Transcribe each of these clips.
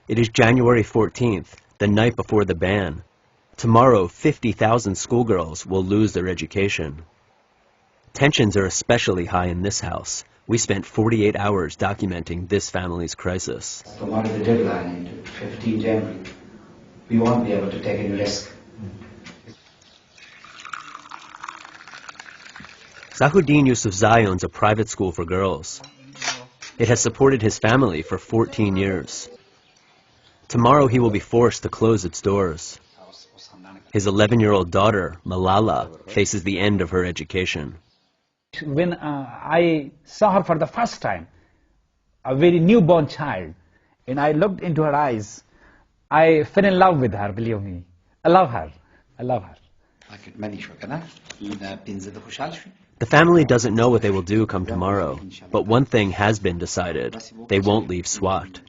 It is January 14th, the night before the ban. Tomorrow, 50,000 schoolgirls will lose their education. Tensions are especially high in this house. We spent 48 hours documenting this family's crisis. Tomorrow the deadline, 15 January. We won't be able to take any risk. Zahuddin Yousufzai owns a private school for girls. It has supported his family for 14 years. Tomorrow he will be forced to close its doors. His 11-year-old daughter, Malala, faces the end of her education. When I saw her for the first time, a very newborn child, and I looked into her eyes, I fell in love with her, believe me. I love her. I love her. The family doesn't know what they will do come tomorrow, but one thing has been decided. They won't leave Swat.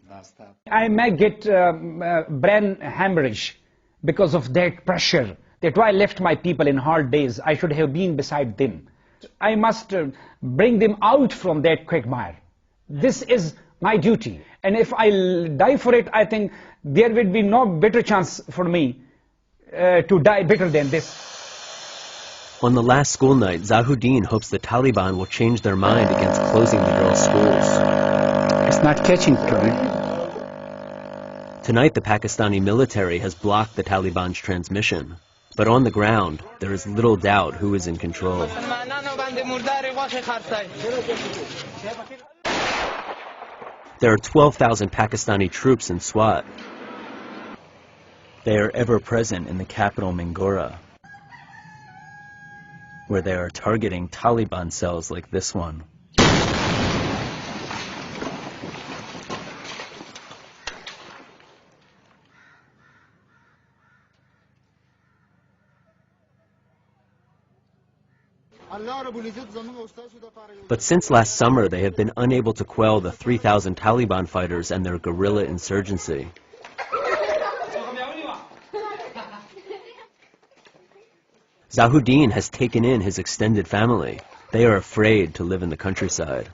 I may get brain hemorrhage because of that pressure. That why I left my people in hard days. I should have been beside them. I must bring them out from that quagmire. This is my duty. And if I die for it, I think there will be no better chance for me to die better than this. On the last school night, Zahuddin hopes the Taliban will change their mind against closing the girls' schools. It's not catching tonight. Tonight, the Pakistani military has blocked the Taliban's transmission. But on the ground, there is little doubt who is in control. There are 12,000 Pakistani troops in Swat. They are ever present in the capital Mingora, where they are targeting Taliban cells like this one. But since last summer, they have been unable to quell the 3,000 Taliban fighters and their guerrilla insurgency. Zahuddin has taken in his extended family. They are afraid to live in the countryside.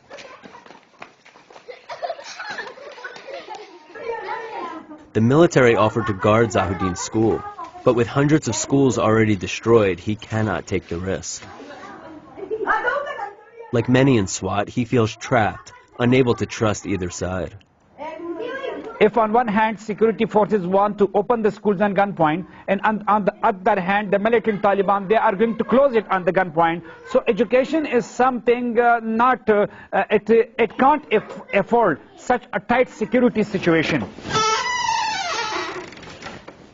The military offered to guard Zahuddin's school, but with hundreds of schools already destroyed, he cannot take the risk. Like many in Swat, he feels trapped, unable to trust either side. If on one hand security forces want to open the schools on gunpoint, and on the other hand the militant Taliban, they are going to close it on the gunpoint. So education is something it can't afford such a tight security situation.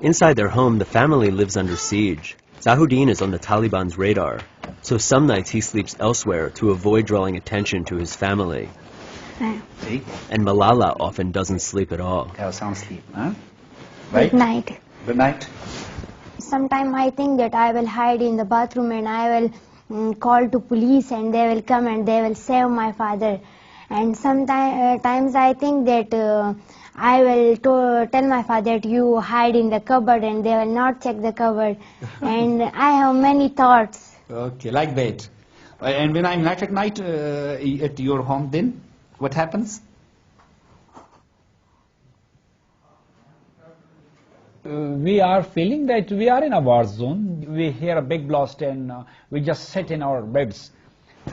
Inside their home, the family lives under siege. Zahuddin is on the Taliban's radar, so some nights he sleeps elsewhere to avoid drawing attention to his family. And Malala often doesn't sleep at all. Sound sleep, huh? Right? Good night. Good night. Sometimes I think that I will hide in the bathroom and I will call to police and they will come and they will save my father. And sometimes I think that I will tell my father that you hide in the cupboard and they will not check the cupboard. And I have many thoughts. Okay, like that. And when I'm not at night at your home, then what happens? We are feeling that we are in a war zone. We hear a big blast and we just sit in our beds.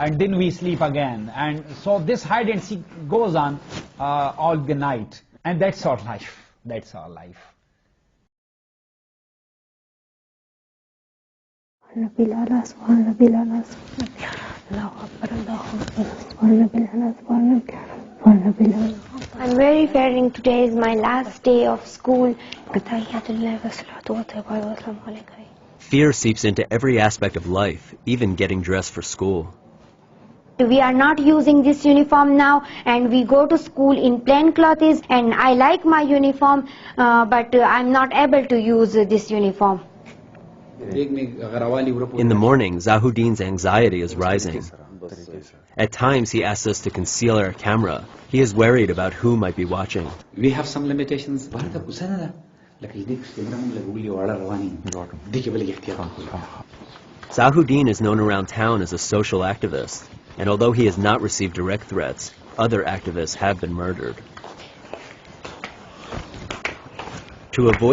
And then we sleep again. And so this hide and seek goes on all the night. And that's our life. That's our life. I'm very fearing today is my last day of school. Fear seeps into every aspect of life, even getting dressed for school. We are not using this uniform now and we go to school in plain clothes and I like my uniform but I'm not able to use this uniform. In the morning, Zahuddin's anxiety is rising. At times, he asks us to conceal our camera. He is worried about who might be watching. We have some limitations. Zahuddin is known around town as a social activist, and although he has not received direct threats, other activists have been murdered. To avoid